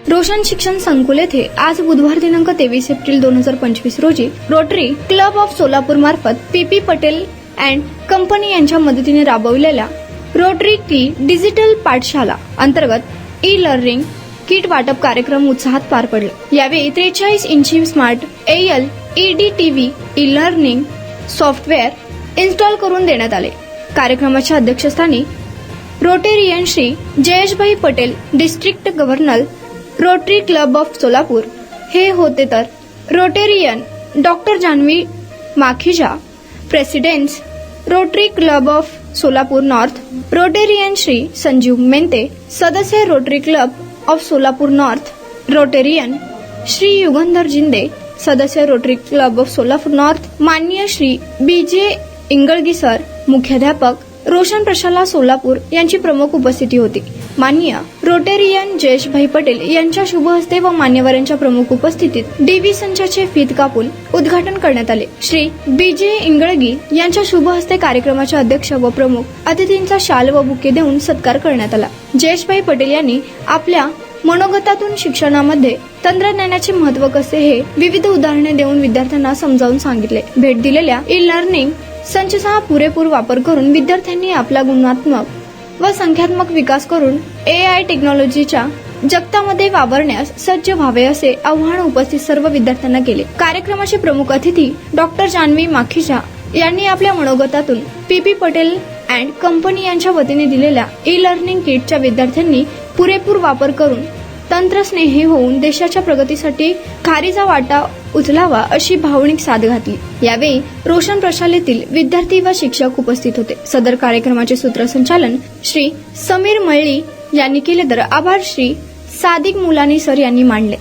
रोशन शिक्षण संकुल येथे आज बुधवार दिनांक 23 एप्रिल 2025 रोजी रोटरी क्लब ऑफ सोलापूर मार्फत पीपी पटेल अँड कंपनी यांच्या मदतीने राबविलेल्या रोटरी की डिजिटल पाठशाला अंतर्गत ई लर्निंग किट वाटप कार्यक्रम उत्साहात पार पडला। यावेळी 43 इंची smart ALED TV e learning software install करून देण्यात आले। कार्यक्रमाच्या अध्यक्षस्थानी Rotarian Shri Jayeshbhai Patel district governor rotary club of Solapur हे होते, तर Rotarian doctor Janhavi Makhija presidents rotary club of Solapur north, Rotarian Shri Sanjeev Mente सदस्य rotary club of Solapur north, Rotarian Shri Yugandhar Jinde सदस्य rotary club of Solapur north, माननीय श्री BJ इंगळगी सर मुख्याध्यापक रोशन प्रशाला सोलापूर यांची प्रमुख उपस्थिती होती। माननीय रोटेरियन जयेशभाई पटेल यांच्या शुभ हस्ते व मान्यवरांच्या प्रमुख उपस्थितीत DV संचाचे फीत कापून उद्घाटन करण्यात आले। श्री BJ इंगळगी यांच्या शुभ हस्ते कार्यक्रमाच्या अध्यक्ष व प्रमुख अतिथींचा शाल व बुके देऊन सत्कार करण्यात आला। जयेशभाई पटेल यांनी आपल्या मनोगतातून शिक्षणामध्ये तंत्रज्ञानाचे महत्त्व कसे हे विविध उदाहरणे देऊन विद्यार्थ्यांना समजावून सांगितले। भेट दिलेल्या ई लर्निंग संचाचा पुरेपूर वापर करून विद्यार्थ्यांनी आपला गुणात्मक व संख्यात्मक विकास करून AI टेक्नॉलॉजीच्या जगतामध्ये वावरण्यास सज्ज व्हावे असे आव्हान उपस्थित सर्व विद्यार्थ्यांना केले। कार्यक्रमाचे प्रमुख अतिथी डॉक्टर जानवी माखीजा यांनी आपल्या मनोगतातून पीपी पटेल अँड कंपनी यांच्या वतीने दिलेल्या ई लर्निंग किटच्या विद्यार्थ्यांनी पुरेपूर वापर करून तंत्रस्नेही होऊन देशाच्या प्रगतीसाठी खारीचा वाटा उचलावा अशी भावनिक साद घातली। यावेळी रोशन प्रशालेतील विद्यार्थी व शिक्षक उपस्थित होते। सदर कार्यक्रमाचे सूत्रसंचालन श्री समीर मळ्ळी यांनी केले, तर आभार श्री सादिक मुलानी सर यांनी मांडले।